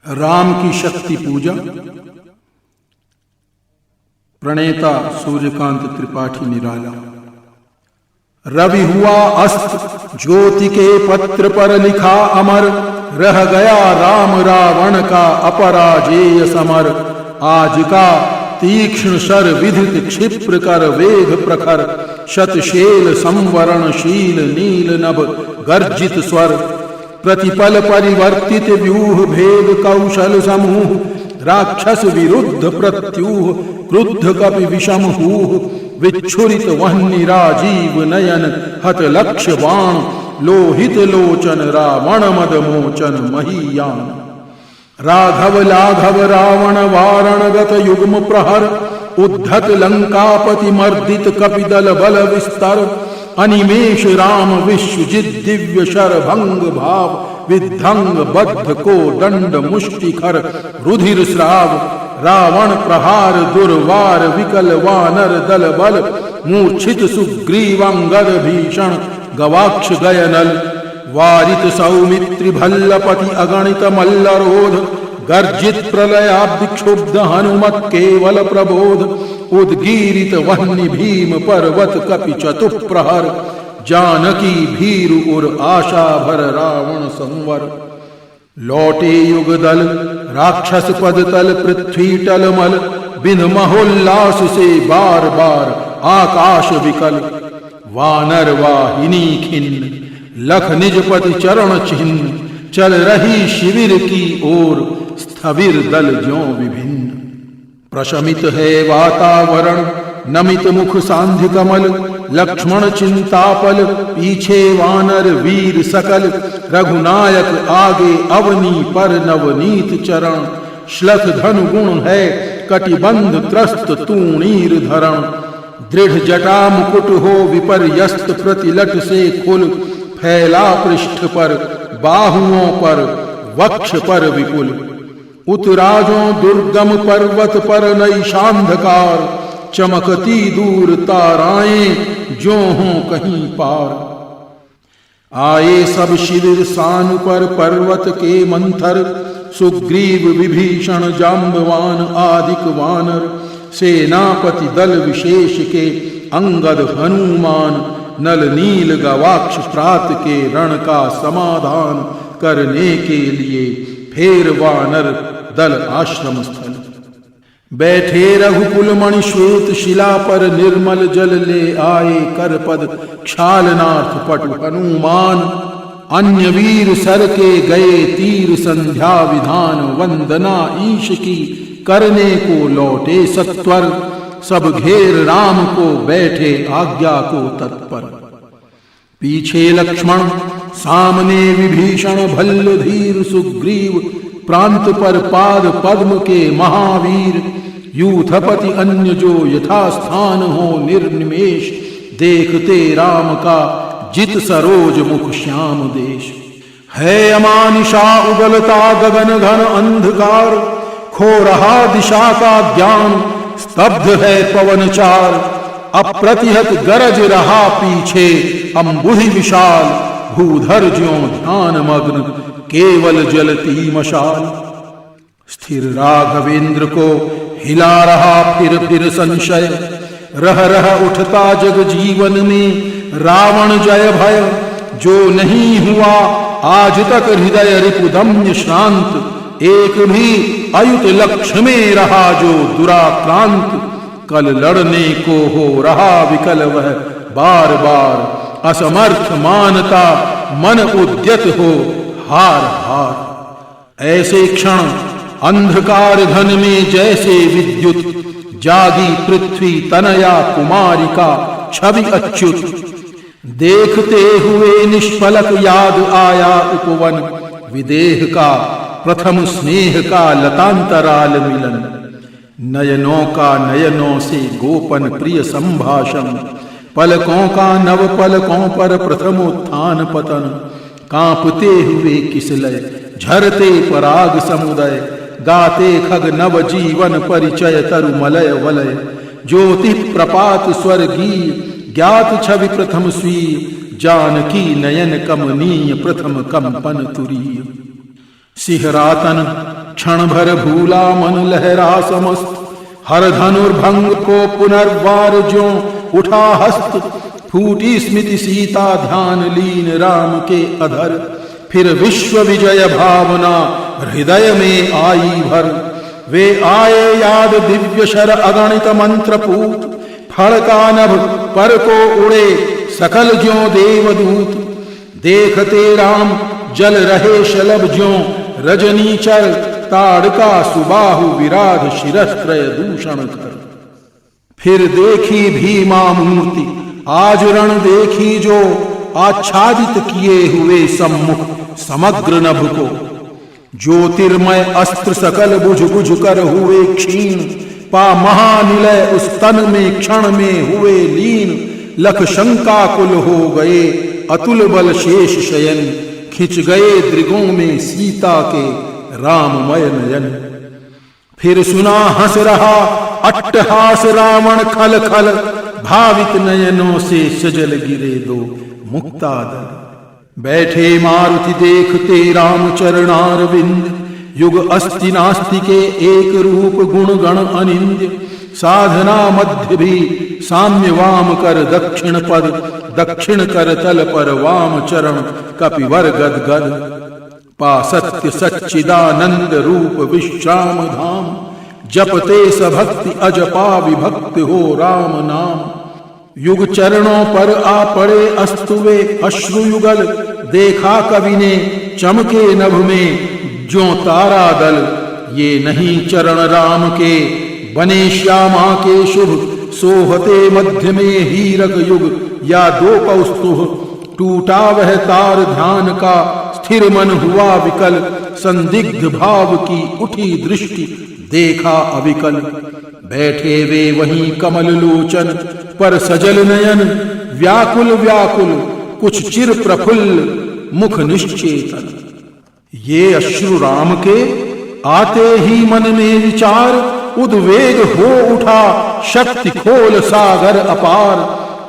राम की शक्ति पूजा। प्रणेता सूर्यकांत त्रिपाठी निराला। रवि हुआ अस्त ज्योति के पत्र पर लिखा अमर, रह गया राम रावण का अपराजेय समर। आज का तीक्ष्ण शर विधित क्षिप्र कर वेग प्रखर, शतशेल संवरणशील नील नभ गर्जित स्वर। प्रतिपल परिवर्तित व्यूह भेद कौशल समूह, राक्षस विरुद्ध प्रत्यूह क्रुद्ध कपि विषम हूह। विच्छुरित वह्नि राजीव नयन हत लक्ष्य बाण, लोहित लोचन रावण मद मोचन महीयान। राघव लाघव रावण वारणगत युग्म प्रहर, उद्धत लंकापति मर्दित कपिदल बल विस्तर। अनिमेष राम विश्वजित दिव्य शरभंग भाव, विद्धंग बद्ध को दंड मुष्टिखर रुधिर स्राव। रावण प्रहार दुर्वार विकल वानर दल बल, मूर्छित सुग्रीवांगद भीषण गवाक्ष गयनल। वारित सौमित्रि भल्लपति अगणित मल्लरोध, गर्जित प्रलयाब्धिक्षुब्ध हनुमत केवल प्रबोध। उद्गीरित वह्नि भीम पर्वत कपि चतुप्रहर, जानकी भीरु उर आशा भर रावण संवर। लौटे युग दल राक्षस पद तल पृथ्वी टलमल, बिन महोल्लास से बार बार आकाश विकल। वानर वाहिनी खिन्न लख निज पति चरण चिन्ह, चल रही शिविर की ओर स्थविर दल ज्यों विभिन्न। प्रशमित है वातावरण नमित मुख सांध्य कमल, लक्ष्मण चिंतापल पीछे वानर वीर सकल। रघुनायक आगे अवनी पर नवनीत चरण, श्लथ धनु गुण है कटिबंध त्रस्त तूणीर धरण। दृढ़ जटा मुकुट हो विपर्यस्त प्रतिलट से खुल, फैला पृष्ठ पर बाहुओं पर वक्ष पर विपुल। उतराजों दुर्गम पर्वत पर नैशांधकार, चमकती दूर ताराएं जो हों कहीं पार। आए सब शिविर सान पर पर्वत के मंथर, सुग्रीव विभीषण जाम्बवान आदिक वानर। सेनापति दल विशेष के अंगद हनुमान, नल नील गवाक्ष प्रात के रण का समाधान करने के लिए फेर वानर दल आश्रम स्थल। बैठे रघुकुल मणि श्वेत शिला पर, निर्मल जल ले आए कर पद क्षालनार्थ पटु हनुमान। अन्य वीर सर के गए तीर संध्या विधान, वंदना ईश की करने को लौटे सत्वर। सब घेर राम को बैठे आज्ञा को तत्पर, पीछे लक्ष्मण सामने विभीषण भल्ल धीर सुग्रीव। प्रांत पर पाद पद्म के महावीर, यूथपति अन्य जो यथास्थान हो निर्निमेष। देखते राम का जित सरोज मुख श्याम देश। है अमानिशा उगलता गगन घन अंधकार, खो रहा दिशा का ज्ञान स्तब्ध है पवन चार। अप्रतिहत गरज रहा पीछे अम्बुधि विशाल, भूधर ज्यों ध्यान मग्न केवल जलती मशाल। स्थिर राघवेंद्र को हिला रहा फिर संशय, रह रह उठता जग जीवन में रावण जय भय। जो नहीं हुआ आज तक हृदय रिपुदम्य श्रांत, एक भी अयुत लक्ष्य में रहा जो दुराक्रांत। कल लड़ने को हो रहा विकल वह बार बार, असमर्थ मानता मन उद्यत हो हार हार। ऐसे क्षण अंधकार घन में जैसे विद्युत, जागी पृथ्वी तनया कुमारिका छवि अच्युत। देखते हुए निष्फलक याद आया उपवन, विदेह का प्रथम स्नेह का लतांतराल मिलन। नयनों का नयनों से गोपन प्रिय संभाषण, पलकों का नव पलकों पर प्रथम उत्थान पतन। कांपते हुए किसलय झरते पराग समुदय, गाते खग नव जीवन परिचय तरुमलय वलय। ज्योति प्रपात स्वर्गीय ज्ञात छवि प्रथम स्वीय, जानकी नयन कमनीय प्रथम कंपन तुरीय। सिहरातन क्षण भर भूला मन लहरा समस्त, हर धनुर्भंग को पुनर्वार ज्यों उठा हस्त, फूटी स्मृति सीता ध्यान लीन राम के अधर, फिर विश्व विजय भावना हृदय में आई भर। वे आए याद दिव्य शर अगणित मंत्र पूत, फड़का नभ पर को उड़े सकल ज्यों देवदूत, देखते राम जल रहे शलभ ज्यों रजनीचर, ताड़का सुबाहु विराध शिरस्त्रय दूषण कर। फिर देखी भीमा मूर्ति आज रण देखी जो, आच्छादित किए हुए सम्मुख समग्र नभ को, ज्योतिर्मय अस्त्र सकल बुझ बुझ कर हुए क्षीण, पा महानिलय उस तन में क्षण में हुए लीन, लख शंकाकुल हो गए अतुल बल शेष शयन, खिंच गए दृगों में सीता के राममय नयन। फिर सुना हंस रहा अट्टहास रावण खल खल, भावित नयनों से सजल गिरे दो मुक्तादल। बैठे मारुति देखते राम चरणारविंद, युग अस्ति नास्ति के एक रूप गुण गण अनिंद्य, साधना मध्य भी साम्य वाम कर दक्षिण पद, दक्षिण कर तल पर वाम चरण कपिवर गद गद, पा सत्य सच्चिदानंद रूप विश्राम धाम, जपते सभक्ति अजपा विभक्त हो राम नाम। युग चरणों पर आ पड़े अस्तुवे अश्रु युगल, देखा कवि ने चमके नभ में ज्यों तारा दल, ये नहीं चरण राम के बने श्यामा के शुभ, सोहते मध्य में हीरक युग या दो कौस्तुभ, टूटा वह तार ध्यान का स्थिर मन हुआ विकल, संदिग्ध भाव की उठी दृष्टि देखा अविकल। बैठे वे वहीं कमल लोचन पर सजल नयन, व्याकुल व्याकुल कुछ चिर प्रफुल्ल मुख निश्चेतन। ये अश्रु राम के आते ही मन में विचार, उद्वेग हो उठा शक्ति खोल सागर अपार,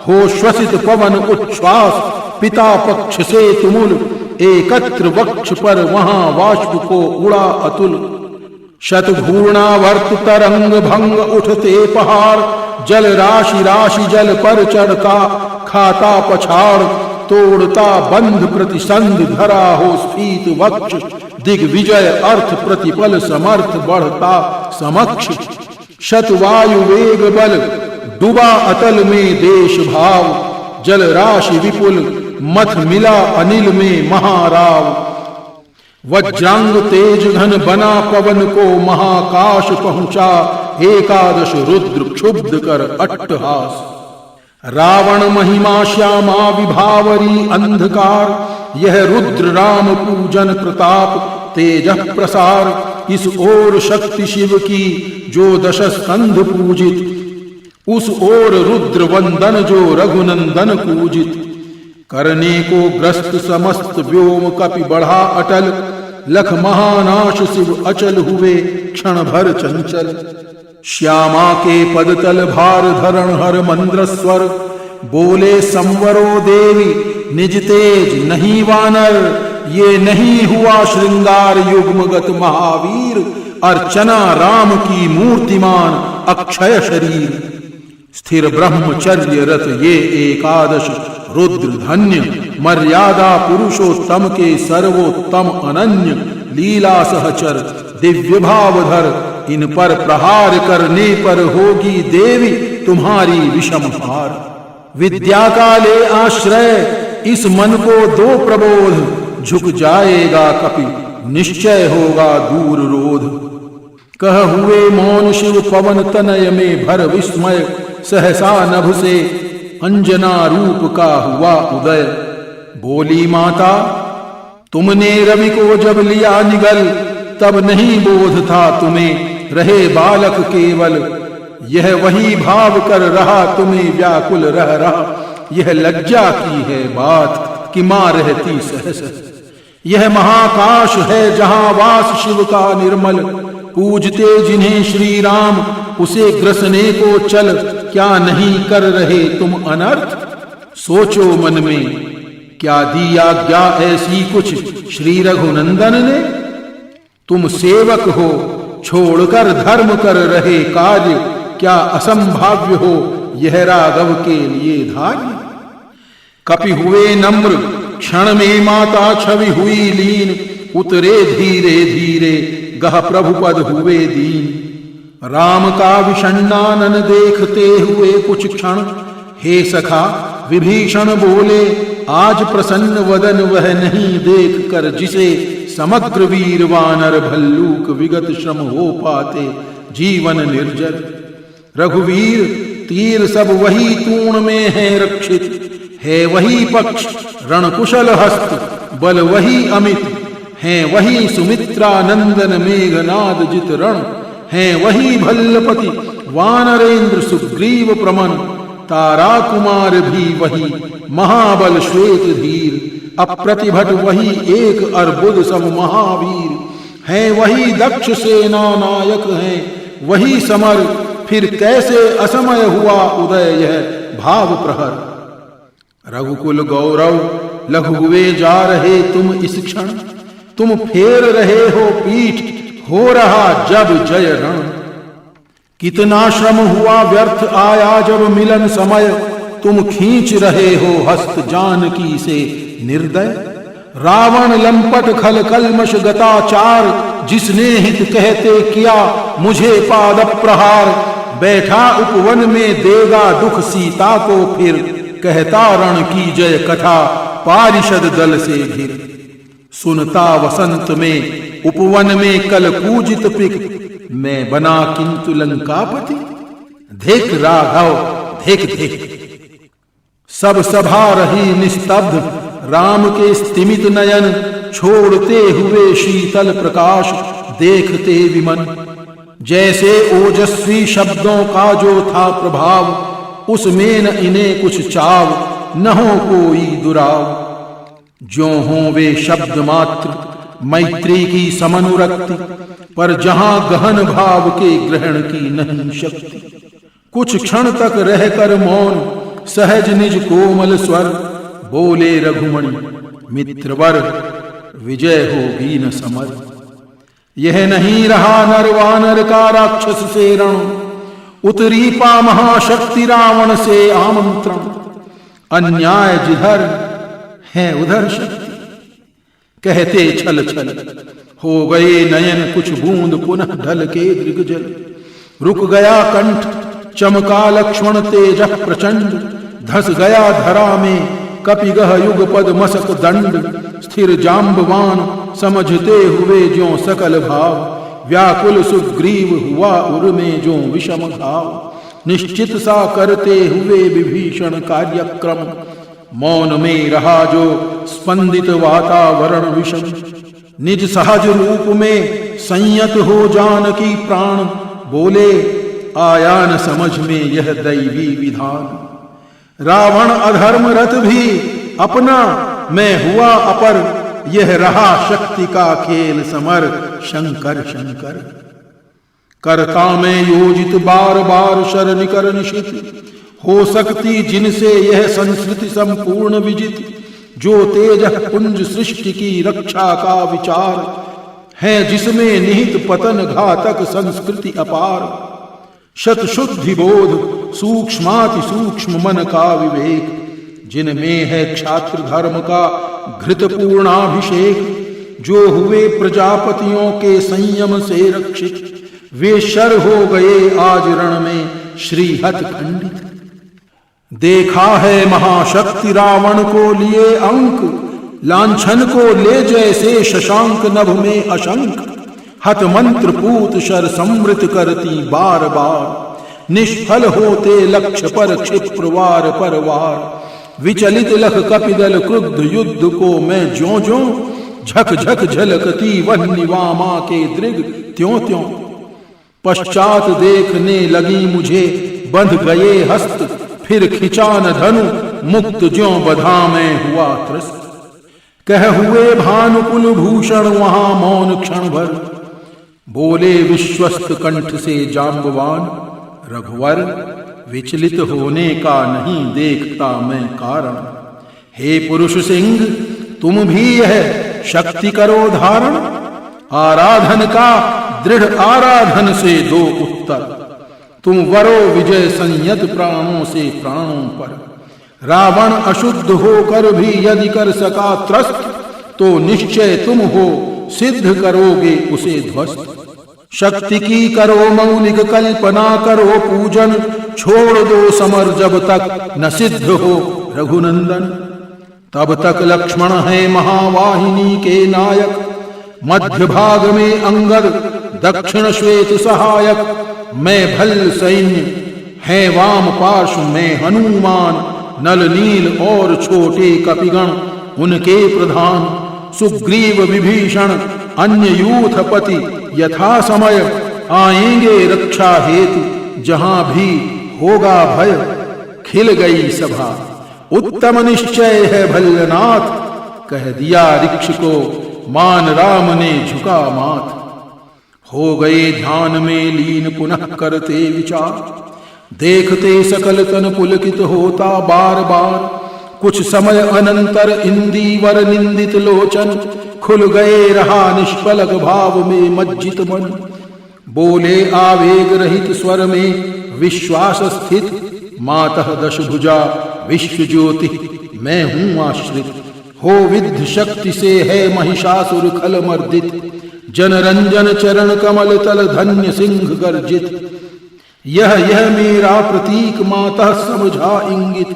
हो श्वसित पवन उच्छ्वास पिता पक्ष से तुमुल, एकत्र वक्ष पर वहां वाष्प को उड़ा अतुल। शतघूर्णावर्त तरंग भंग उठते पहाड़, जल राशि राशि जल पर चढ़ता खाता पछाड़, तोड़ता बंध प्रतिसंध धरा हो स्फीत वक्ष, दिग्विजय अर्थ प्रतिपल समर्थ बढ़ता समक्ष। शतवायु वेग बल डूबा अतल में देश भाव, जल राशि विपुल मथ मिला अनिल में महाराव। वज्रांग तेज घन बना पवन को महाकाश पहुंचा, एकादश रुद्र क्षुब्ध कर अट्टहास। रावण महिमा श्यामा विभावरी अंधकार, यह रुद्र राम पूजन प्रताप तेज प्रसार। इस ओर शक्ति शिव की जो दश स्कंध पूजित, उस ओर रुद्र वंदन जो रघुनंदन पूजित। करने को ग्रस्त समस्त व्योम कपि बढ़ा अटल, लख महानाश शिव अचल हुए क्षण भर चंचल। श्यामा के पदतल भार धरण हर मंद्र स्वर, बोले संवरो देवी निज तेज नहीं वानर। ये नहीं हुआ श्रृंगार युग्मगत महावीर, अर्चना राम की मूर्तिमान अक्षय शरीर। स्थिर ब्रह्मचर्य रत ये एकादश रुद्र धन्य, मर्यादा पुरुषोत्तम के सर्वोत्तम अनन्य। लीला सहचर दिव्य भावधर, इन पर प्रहार करने पर होगी देवी तुम्हारी विषम हार। विद्या का ले आश्रय इस मन को दो प्रबोध, झुक जाएगा कपि निश्चय होगा दूर रोध। कह हुए मौन शिव पवन तनय में भर विस्मय, सहसा नभ से अंजना रूप का हुआ उदय। बोली माता तुमने रवि को जब लिया निगल, तब नहीं बोध था तुम्हें रहे बालक केवल। यह वही भाव कर रहा तुम्हें व्याकुल रह रहा, यह लज्जा की है बात कि मां रहती सहस। यह महाकाश है जहां वास शिव का निर्मल, पूजते जिन्हें श्री राम उसे ग्रसने को चल। क्या नहीं कर रहे तुम अनर्थ, सोचो मन में क्या दी आज्ञा ऐसी कुछ श्री रघुनंदन ने। तुम सेवक हो, छोड़कर धर्म कर रहे कार्य, क्या असंभाव्य हो यह राघव के लिए धार्य। कपि हुए नम्र, क्षण में माता छवि हुई लीन, उतरे धीरे धीरे गह प्रभु पद हुए दीन। राम का विषण्णानन देखते हुए कुछ क्षण, हे सखा विभीषण बोले, आज प्रसन्न वदन वह नहीं देख कर, जिसे समग्र वीर वानर भल्लूक विगत श्रम हो पाते जीवन निर्जर। रघुवीर तीर सब वही तूण में है रक्षित, है वही पक्ष रणकुशल हस्त, बल वही अमित, है वही सुमित्रा नंदन मेघनाद जित रण, है वही भल्लपति वानरेंद्र सुग्रीव प्रमन, तारा कुमार भी वही महाबल श्वेत धीर, अप्रतिभट वही एक अर्बुद सब महावीर, है वही दक्ष सेना नायक, है वही समर, फिर कैसे असमय हुआ उदय यह भाव प्रहर। रघुकुल गौरव लघु हुए जा रहे तुम इस क्षण, तुम फेर रहे हो पीठ, हो रहा जब जय रण। कितना श्रम हुआ व्यर्थ आया जब मिलन समय, तुम खींच रहे हो हस्त जानकी से निर्दय। रावण लंपट खल कलमश गताचार, जिसने हित कहते किया मुझे पाद प्रहार, बैठा उपवन में देगा दुख सीता को फिर, कहता रण की जय कथा पारिषद दल से घिर। सुनता वसंत में उपवन में कल पूजित पिक, मैं बना किंतु लंकापति, देख राघव देख देख। सब सभा रही निस्तब्ध, राम के स्तिमित नयन, छोड़ते हुए शीतल प्रकाश देखते विमन। जैसे ओजस्वी शब्दों का जो था प्रभाव, उसमें न इन्हें कुछ चाव, न हो कोई दुराव। जो हों वे शब्द मात्र मैत्री की समनुरक्ति, पर जहां गहन भाव के ग्रहण की नहीं शक्ति। कुछ क्षण तक रहकर मौन, सहज निज कोमल स्वर, बोले रघुमणि मित्रवर, विजय होगी न समर। यह नहीं रहा नर वानर का राक्षस से रण, उतरी पा महाशक्ति रावण से आमंत्रण। अन्याय जिधर है उधर शक्ति, कहते छल छल, हो गए नयन कुछ बूंद पुनः ढल के दृगजल। रुक गया कंठ, चमका लक्ष्मण तेज प्रचंड, धस गया धरा में कपिगह युगपद मसक दंड। स्थिर जाम्बवान समझते हुए ज्यों सकल भाव, व्याकुल सुग्रीव हुआ उर में ज्यों विषम घाव। निश्चित सा करते हुए विभीषण कार्यक्रम, मौन में रहा जो स्पंदित वातावरण विषम। निज सहज रूप में संयत हो जानकी प्राण, बोले आया न समझ में यह दैवी विधान। रावण अधर्म रथ भी अपना, मैं हुआ अपर, यह रहा शक्ति का खेल समर। शंकर शंकर करता में योजित बार बार शरण कर निशित, हो सकती जिनसे यह संस्कृति संपूर्ण विजित। जो तेज पुंज सृष्टि की रक्षा का विचार है, जिसमें निहित पतन घातक संस्कृति अपार। शत शुद्धि बोध सूक्ष्माति सूक्ष्म मन का विवेक, जिनमें है क्षात्र धर्म का घृत पूर्णाभिषेक। जो हुए प्रजापतियों के संयम से रक्षित, वे शर हो गए आज रण में श्रीहत खंडित। देखा है महाशक्ति रावण को लिए अंक, लांछन को ले जैसे शशांक नभ में अशंक। हत मंत्र पूत शर समृत करती बार बार, निष्फल होते लक्ष्य पर क्षिप्र वार पर वार। विचलित लख कपिदल क्रुद्ध युद्ध को मैं ज्यों ज्यों, झक झक झलकती वह्नि वामा के दृग त्यों त्यों। पश्चात देखने लगी मुझे बंध गए हस्त, फिर खिंचा न धनु मुक्त ज्यों बधा में हुआ त्रस्त। कह हुए भानुकुल भूषण वहां मौन क्षण भर, बोले विश्वस्त कंठ से जाम्बवान। रघुवर विचलित होने का नहीं देखता मैं कारण, हे पुरुष सिंह तुम भी यह शक्ति करो धारण। आराधन का दृढ़ आराधन से दो उत्तर। तुम वरो विजय संयत प्राणों से प्राणों पर। रावण अशुद्ध होकर भी यदि कर सका त्रस्त, तो निश्चय तुम हो सिद्ध करोगे उसे ध्वस्त। शक्ति की करो मौलिक कल्पना, करो पूजन, छोड़ दो समर जब तक न सिद्ध हो रघुनंदन। तब तक लक्ष्मण है महावाहिनी के नायक, मध्य भाग में अंगद, दक्षिण श्वेत सहायक। मैं भल सैन्य है वाम पार्श्व में हनुमान, नल नील और छोटे कपिगण उनके प्रधान। सुग्रीव विभीषण अन्य यूथपति यथा समय, आएंगे रक्षा हेतु जहां भी होगा भय। खिल गई सभा उत्तम निश्चय है भल्लनाथ, कह दिया ऋक्ष को मान राम ने झुका माथ। हो गए ध्यान में लीन पुनः करते विचार, देखते सकल तन पुलकित होता बार बार। कुछ समय अनंतर इंदीवर निंदित लोचन, खुल गए रहा निष्पलक भाव में मज्जित मन। बोले आवेग रहित स्वर में विश्वास स्थित, मातः दशभुजा विश्व ज्योति मैं हूं आश्रित। हो विद्ध शक्ति से है महिषासुर खल मर्दित, जनरंजन चरण कमल तल धन्य सिंह गर्जित। यह मेरा प्रतीक मातः समझा इंगित,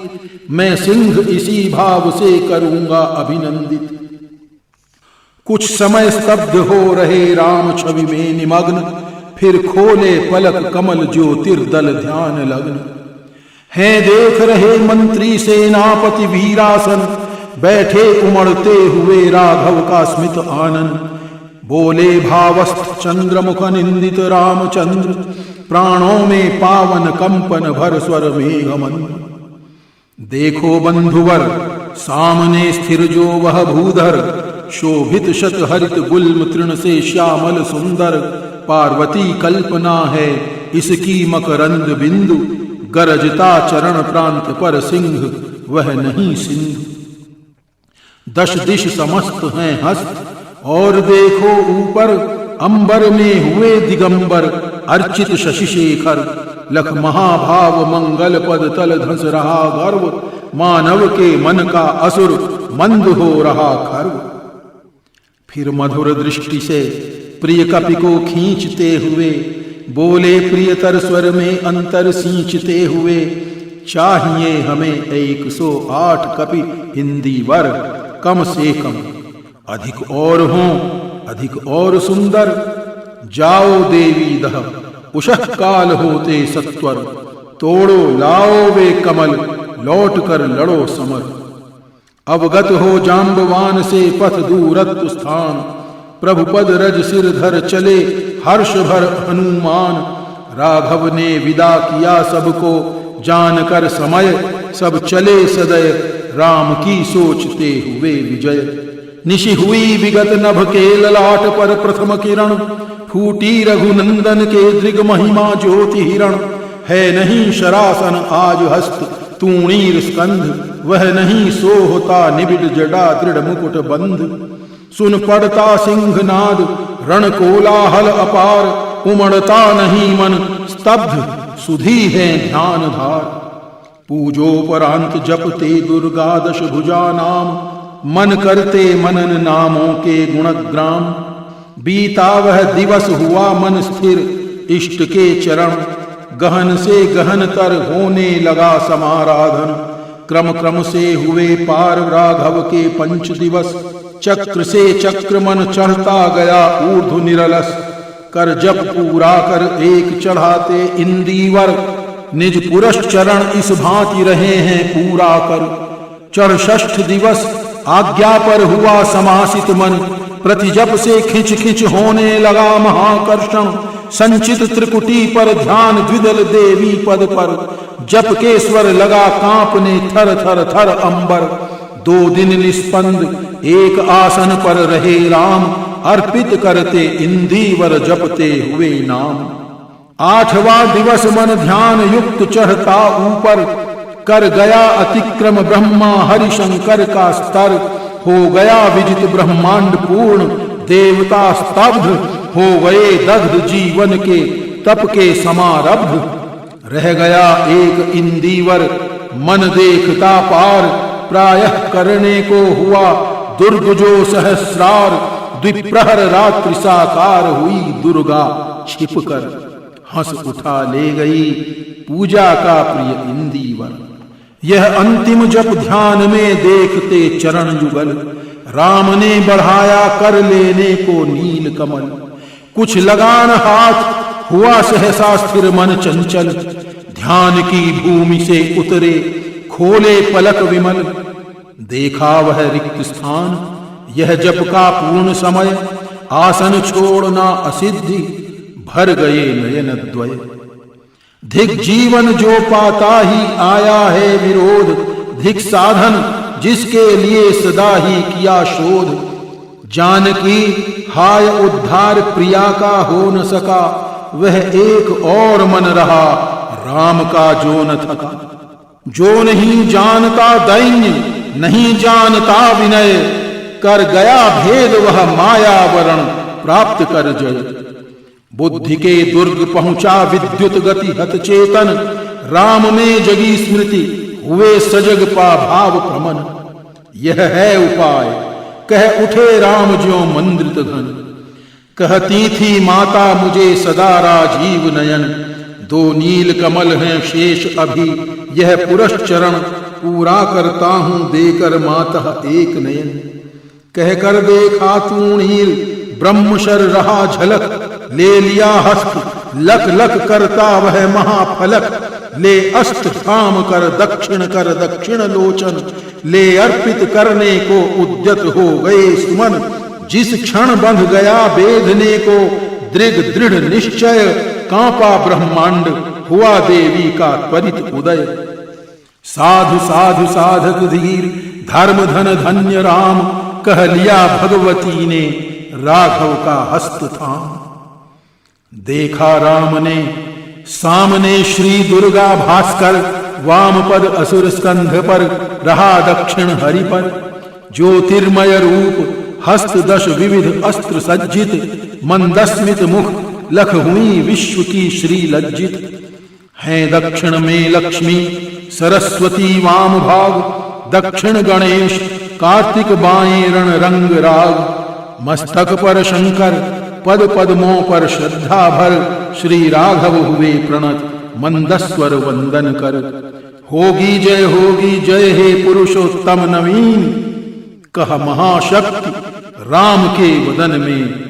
मैं सिंह इसी भाव से करूंगा अभिनंदित। कुछ समय स्तब्ध हो रहे राम छवि में निमग्न, फिर खोले पलक कमल ज्योतिर्दल ध्यान लग्न। हैं देख रहे मंत्री सेनापति वीरासन, बैठे उमड़ते हुए राघव का स्मित आनंद। बोले भावस्थ चंद्रमुख निंदित रामचंद्र, प्राणों में पावन कंपन भर स्वर मेघमंद्र। देखो बंधुवर सामने स्थिर जो वह भूधर, शोभित शत हरित गुल्म तृण से श्यामल सुंदर। पार्वती कल्पना है इसकी मकरंद बिंदु, गरजता चरण प्रांत पर सिंह वह नहीं सिंधु। दश दिश समस्त हैं हस्त, और देखो ऊपर अंबर में हुए दिगंबर। अर्चित शशि शेखर लख महाभाव मंगल पद तल धंस रहा गर्व। मानव के मन का असुर मंद हो रहा खर्व। फिर मधुर दृष्टि से प्रिय कपि को खींचते हुए, बोले प्रियतर स्वर में अंतर सींचते हुए। चाहिए हमें 108 कपि हिंदीवर, कम से कम अधिक और हों अधिक और सुंदर। जाओ देवी दह उषः काल होते सत्वर, तोड़ो लाओ वे कमल लौट कर लड़ो समर। अवगत हो जाम्बवान से पथ दूरत्व स्थान, प्रभु पद रज सिर धर चले हर्ष भर हनुमान। राघव ने विदा किया सबको जानकर समय, सब चले सदैव राम की सोचते हुए विजय। निशि हुई विगत नभ के ललाट पर प्रथम किरण, फूटी रघुनंदन के दृग महिमा ज्योति हिरण। है नहीं शरासन आज हस्त तूणीर स्कंध, वह नहीं सोहता निबिड़ जटा दृढ़ मुकुट बंध। सुन पड़ता सिंहनाद रण कोलाहल अपार, उमड़ता नहीं मन स्तब्ध सुधी है ध्यान धार। पूजोपरांत जपते दुर्गा दश भुजा नाम, मन करते मनन नामों के गुणग्राम। बीता वह दिवस हुआ मन स्थिर इष्ट के चरण, गहन से गहनतर होने लगा समाराधन। क्रम क्रम से हुए पार राघव के 5 दिवस, चक्र से चक्र मन चढ़ता गया ऊर्ध्व निरलस। कर जब पूरा कर एक चढ़ाते इंदीवर, निज पुरष चरण इस भांति रहे हैं पूरा कर। चढ़ 6 दिवस आज्ञा पर हुआ समासित मन, प्रति जप से खिंच खिंच होने लगा महाकर्षण। संचित त्रिकुटी पर ध्यान द्विदल देवी पद पर, जप के स्वर लगा कांपने थर थर थर अंबर। 2 दिन निस्पंद एक आसन पर रहे राम, अर्पित करते इंदीवर जपते हुए नाम। 8वां दिवस मन ध्यान युक्त चढ़ता ऊपर, कर गया अतिक्रम ब्रह्मा हरिशंकर का स्तर। हो गया विजित ब्रह्मांड पूर्ण देवता स्तब्ध हो गए दग्ध जीवन के तप के समारब्ध। रह गया एक इंदीवर मन देखता पार, प्रायः करने को हुआ दुर्ग जो सहस्रार। द्विप्रहर रात्रि साकार हुई दुर्गा छिपकर, हंस उठा ले गई पूजा का प्रिय इंदीवर। यह अंतिम जप ध्यान में देखते चरण युगल, राम ने बढ़ाया कर लेने को नील कमल। कुछ लगान हाथ हुआ सहसा स्थिर मन चंचल, ध्यान की भूमि से उतरे खोले पलक विमल। देखा वह रिक्त स्थान, यह जप का पूर्ण समय। आसन छोड़ना असिद्धि, भर गए नयन द्वय। धिक जीवन जो पाता ही आया है विरोध, धिक साधन जिसके लिए सदा ही किया शोध। जानकी हाय उद्धार प्रिया का हो न सका, वह एक और मन रहा राम का जो न थका। जो नहीं जानता दैन्य, नहीं जानता विनय, कर गया भेद वह मायावरण प्राप्त कर जय। बुद्धि के दुर्ग पहुंचा विद्युत गति हत चेतन, राम में जगी स्मृति हुए सजग पा भाव प्रमन। यह है उपाय कह उठे राम ज्यों मंद्रित घन, कहती थी माता मुझे सदा राजीव नयन। दो नील कमल हैं शेष अभी, यह पुरश्चरण पूरा करता हूं देकर माता एक नयन। कहकर देखा तू नील ब्रह्मशर रहा झलक, ले लिया हस्त लक लक करता वह महाफलक। ले अस्त काम कर दक्षिण लोचन, ले अर्पित करने को उद्यत हो गए सुमन। जिस क्षण बंध गया बेधने को दृढ़ दृढ़ निश्चय, कांपा ब्रह्मांड हुआ देवी का त्वरित उदय। साधु साधु साधक धीर धर्म धन धन्य राम, कह लिया भगवती ने राघव का हस्त थाम। देखा राम ने सामने श्री दुर्गा भास्कर, वाम पद असुर स्कंध पर रहा दक्षिण हरि पर। ज्योतिर्मय रूप हस्त दश विविध अस्त्र सज्जित, मंदस्मित मुख लख हुई विश्व की श्री लज्जित। हैं दक्षिण में लक्ष्मी सरस्वती वाम भाग, दक्षिण गणेश कार्तिक बाएं रण रंग राग। मस्तक पर शंकर पद पद्मों पर श्रद्धा भर, श्री राघव हुए प्रणत मंदस्वर वंदन कर। होगी जय हे पुरुषोत्तम नवीन, कह महाशक्ति राम के वदन में